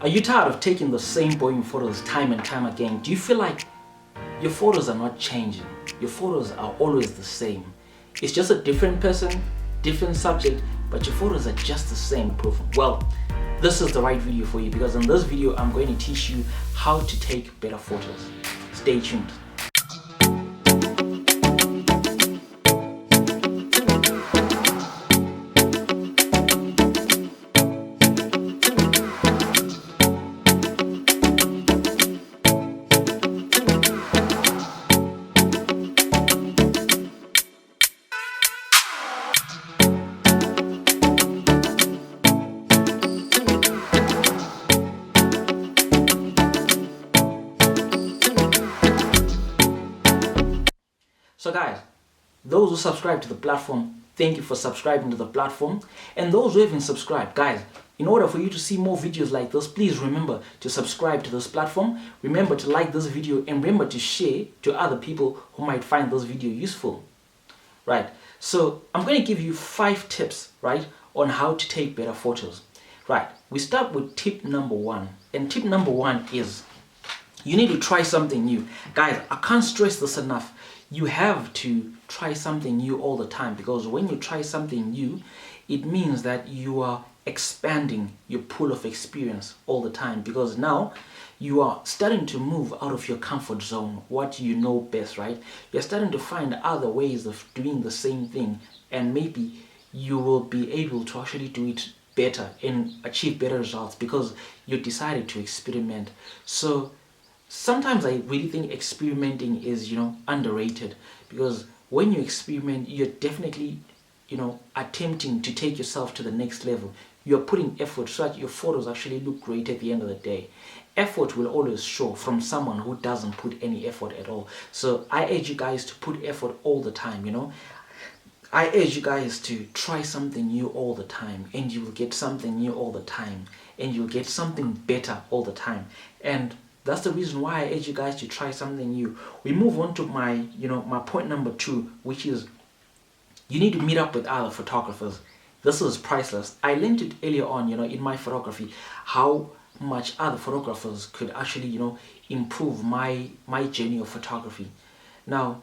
Are you tired of taking the same boring photos time and time again? Do you feel like your photos are not changing? Your photos are always the same. It's just a different person, different subject, but your photos are just the same proof. Well, this is the right video for you, because in this video I'm going to teach you how to take better photos. Stay tuned. So guys, those who subscribe to the platform, thank you for subscribing to the platform. And those who haven't subscribed, guys, in order for you to see more videos like this, please remember to subscribe to this platform. Remember to like this video and remember to share to other people who might find this video useful. Right, so I'm going to give you 5 tips, right, on how to take better photos. Right, we start with tip number 1. And tip number 1 is you need to try something new. Guys, I can't stress this enough. You have to try something new all the time, because when you try something new, it means that you are expanding your pool of experience all the time, because now you are starting to move out of your comfort zone, what you know best, right? You're starting to find other ways of doing the same thing, and maybe you will be able to actually do it better and achieve better results because you decided to experiment. So sometimes I really think experimenting is, underrated, because when you experiment, you're definitely, attempting to take yourself to the next level. You're putting effort so that your photos actually look great at the end of the day. Effort will always show from someone who doesn't put any effort at all. So I urge you guys to put effort all the time, I urge you guys to try something new all the time, and you will get something new all the time, and you'll get something better all the time. And that's the reason why I urge you guys to try something new. We move on to my, my point number 2, which is you need to meet up with other photographers. This is priceless. I learned it earlier on, in my photography, how much other photographers could actually, improve my journey of photography. Now,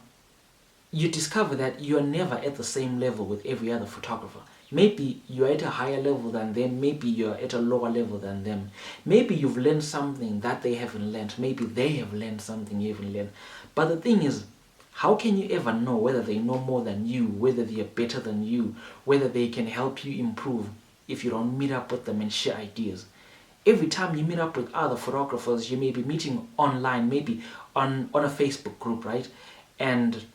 you discover that you are never at the same level with every other photographer. Maybe you're at a higher level than them, maybe you're at a lower level than them. Maybe you've learned something that they haven't learned, maybe they have learned something you haven't learned. But the thing is, how can you ever know whether they know more than you, whether they are better than you, whether they can help you improve if you don't meet up with them and share ideas? Every time you meet up with other photographers, you may be meeting online, maybe on a Facebook group, right? And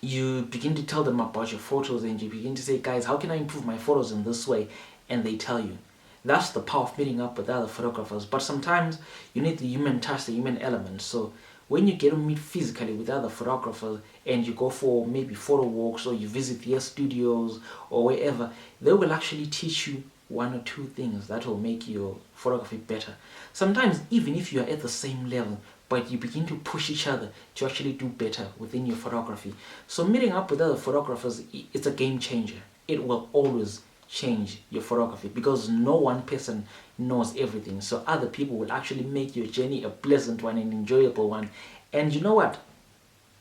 you begin to tell them about your photos, and you begin to say, guys, how can I improve my photos in this way? And they tell you. That's the power of meeting up with other photographers. But sometimes you need the human touch, the human element. So when you get to meet physically with other photographers and you go for maybe photo walks, or you visit their studios or wherever, they will actually teach you 1 or 2 things that will make your photography better. Sometimes even if you are at the same level, but you begin to push each other to actually do better within your photography. So meeting up with other photographers, it's a game changer. It will always change your photography, because no one person knows everything. So other people will actually make your journey a pleasant one, an enjoyable one. And you know what?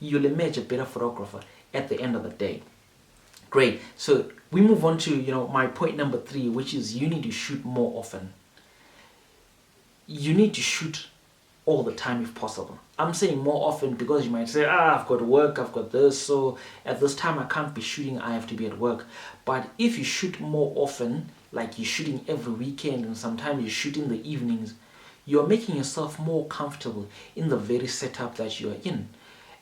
You'll emerge a better photographer at the end of the day. Great. So we move on to, my point number 3, which is you need to shoot more often. You need to shoot all the time if possible. I'm saying more often because you might say, I've got work, I've got this, so at this time I can't be shooting, I have to be at work. But if you shoot more often, like you're shooting every weekend and sometimes you shoot in the evenings, you're making yourself more comfortable in the very setup that you're in.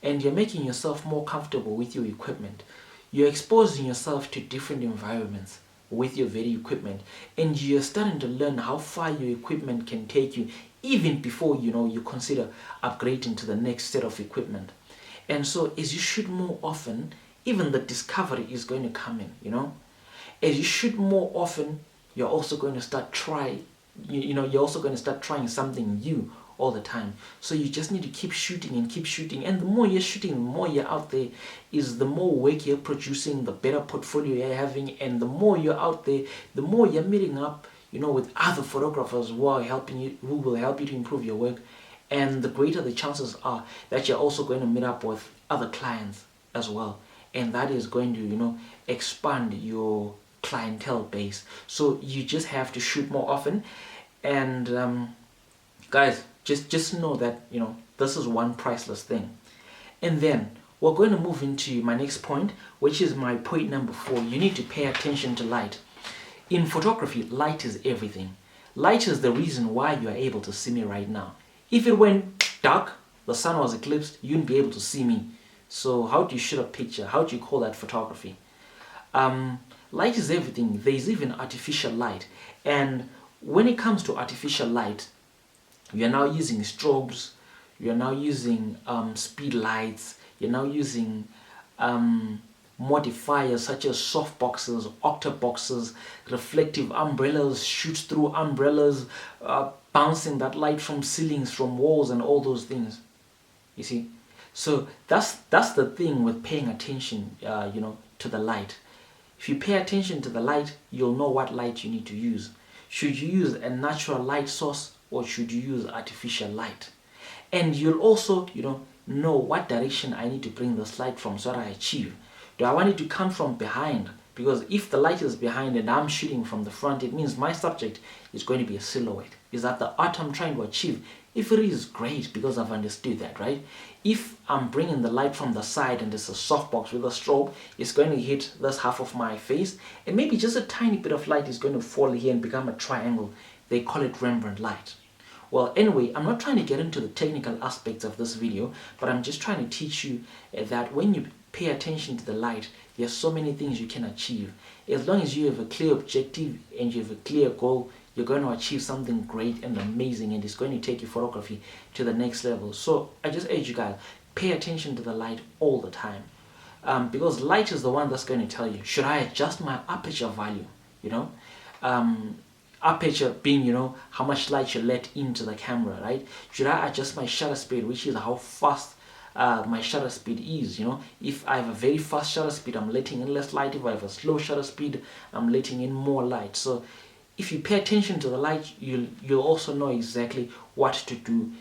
And you're making yourself more comfortable with your equipment. You're exposing yourself to different environments with your very equipment, and you're starting to learn how far your equipment can take you, even before you consider upgrading to the next set of equipment. And so as you shoot more often, even the discovery is going to come in. As you shoot more often, you're also going to start you're also going to start trying something new all the time. So you just need to keep shooting and keep shooting, and the more you're shooting, the more you're out there, is the more work you're producing, the better portfolio you're having, and the more you're out there, the more you're meeting up, with other photographers who are helping you, who will help you to improve your work, and the greater the chances are that you're also going to meet up with other clients as well, and that is going to expand your clientele base. So you just have to shoot more often, and guys, just know that this is one priceless thing. And then we're going to move into my next point, which is my point number 4. You need to pay attention to light. In photography, light is everything. Light is the reason why you are able to see me right now. If it went dark, the sun was eclipsed, you wouldn't be able to see me. So how do you shoot a picture? How do you call that photography? Light is everything. There is even artificial light. And when it comes to artificial light, you're now using strobes, you're now using speed lights, you're now using modifiers such as softboxes, octaboxes, reflective umbrellas, shoots through umbrellas, bouncing that light from ceilings, from walls, and all those things. You see, so that's the thing with paying attention, to the light. If you pay attention to the light, you'll know what light you need to use. Should you use a natural light source or should you use artificial light? And you'll also, know what direction I need to bring this light from so that I achieve. Do I want it to come from behind? Because if the light is behind and I'm shooting from the front, it means my subject is going to be a silhouette. Is that the art I'm trying to achieve? If it is, great, because I've understood that, right? If I'm bringing the light from the side and there's a softbox with a strobe, it's going to hit this half of my face, and maybe just a tiny bit of light is going to fall here and become a triangle. They call it Rembrandt light. Well, anyway, I'm not trying to get into the technical aspects of this video, but I'm just trying to teach you that when you pay attention to the light, there's so many things you can achieve. As long as you have a clear objective and you have a clear goal, you're going to achieve something great and amazing, and it's going to take your photography to the next level. So I just urge you guys, pay attention to the light all the time, because light is the one that's going to tell you, should I adjust my aperture value? Aperture being how much light you let into the camera, right? Should I adjust my shutter speed, which is how fast my shutter speed is? If I have a very fast shutter speed, I'm letting in less light. If I have a slow shutter speed, I'm letting in more light. So if you pay attention to the light, you'll also know exactly what to do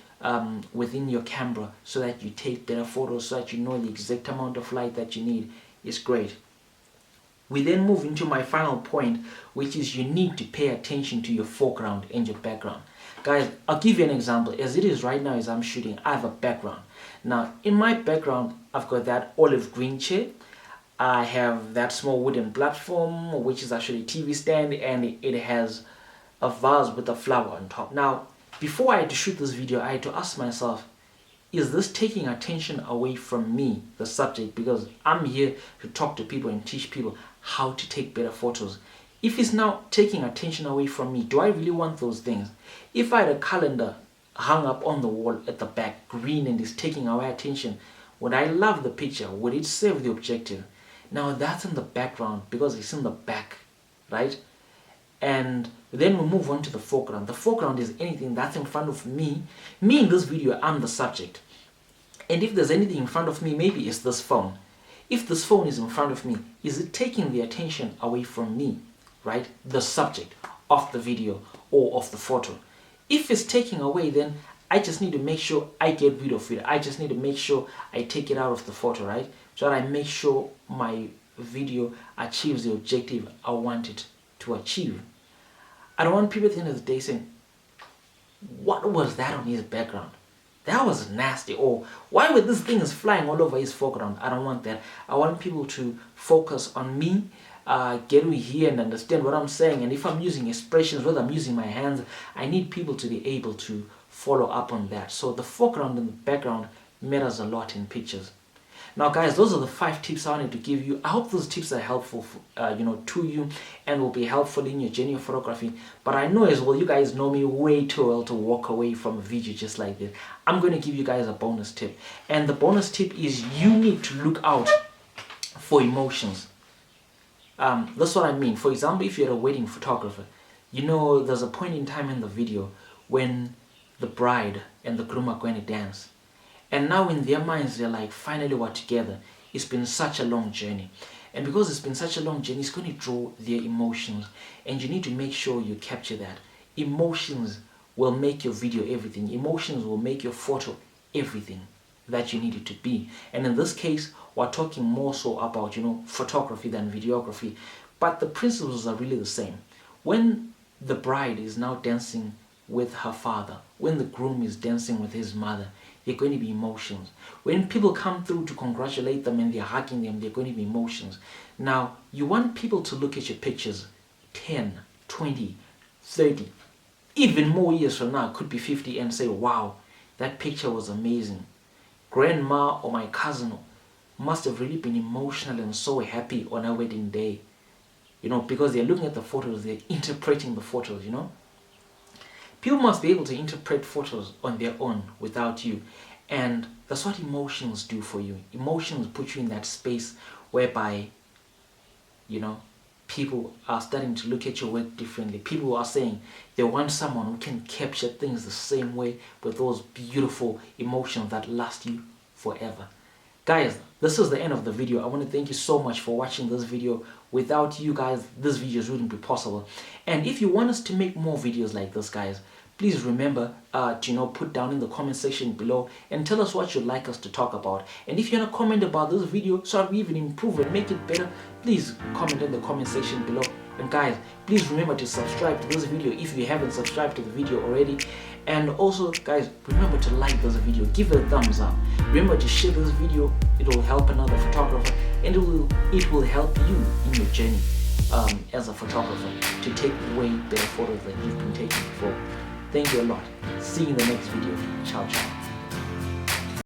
within your camera so that you take better photos, so that you know the exact amount of light that you need. Is great. We then move into my final point, which is you need to pay attention to your foreground and your background. Guys, I'll give you an example. As it is right now, as I'm shooting, I have a background. Now, in my background, I've got that olive green chair. I have that small wooden platform, which is actually a TV stand, and it has a vase with a flower on top. Now, before I had to shoot this video, I had to ask myself, is this taking attention away from me, the subject? Because I'm here to talk to people and teach people how to take better photos. If it's now taking attention away from me, do I really want those things? If I had a calendar hung up on the wall at the back, green, and is taking away attention, would I love the picture? Would it serve the objective? Now that's in the background because it's in the back, right? And then we move on to the foreground. The foreground is anything that's in front of me. Me in this video, I'm the subject. And if there's anything in front of me, maybe it's this phone. If this phone is in front of me, is it taking the attention away from me, right? The subject of the video or of the photo. If it's taking away, then I just need to make sure I get rid of it. I just need to make sure I take it out of the photo, right? So that I make sure my video achieves the objective I want it to achieve. I don't want people at the end of the day saying, what was that on his background? That was nasty. Or why were these things flying all over his foreground? I don't want that. I want people to focus on me, get to hear and understand what I'm saying. And if I'm using expressions, whether I'm using my hands, I need people to be able to follow up on that. So the foreground and the background matters a lot in pictures. Now guys, those are the 5 tips I wanted to give you. I hope those tips are helpful to you and will be helpful in your journey of photography. But I know as well, you guys know me way too well to walk away from a video just like this. I'm going to give you guys a bonus tip. And the bonus tip is you need to look out for emotions. That's what I mean. For example, if you're a wedding photographer, there's a point in time in the video when the bride and the groom are going to dance. And now in their minds, they're like, finally we're together. It's been such a long journey. And because it's been such a long journey, it's going to draw their emotions. And you need to make sure you capture that. Emotions will make your video everything. Emotions will make your photo everything that you need it to be. And in this case, we're talking more so about, photography than videography. But the principles are really the same. When the bride is now dancing with her father, when the groom is dancing with his mother, there are going to be emotions. When people come through to congratulate them and they're hugging them, there are going to be emotions. Now, you want people to look at your pictures 10, 20, 30, even more years from now, it could be 50, and say, wow, that picture was amazing. Grandma or my cousin must have really been emotional and so happy on her wedding day. Because they're looking at the photos, they're interpreting the photos, People must be able to interpret photos on their own without you. And that's what emotions do for you. Emotions put you in that space whereby, people are starting to look at your work differently. People are saying they want someone who can capture things the same way with those beautiful emotions that last you forever. Guys, this is the end of the video. I want to thank you so much for watching this video. Without you guys, this video wouldn't be possible. And if you want us to make more videos like this, guys, please remember to put down in the comment section below and tell us what you'd like us to talk about. And if you want to comment about this video so we even improve and make it better, please comment in the comment section below. And guys, please remember to subscribe to this video if you haven't subscribed to the video already. And also, guys, remember to like this video, give it a thumbs up. Remember to share this video. It will help another photographer, and it will help you in your journey as a photographer to take way better photos than you've been taking before. Thank you a lot. See you in the next video. Ciao, ciao.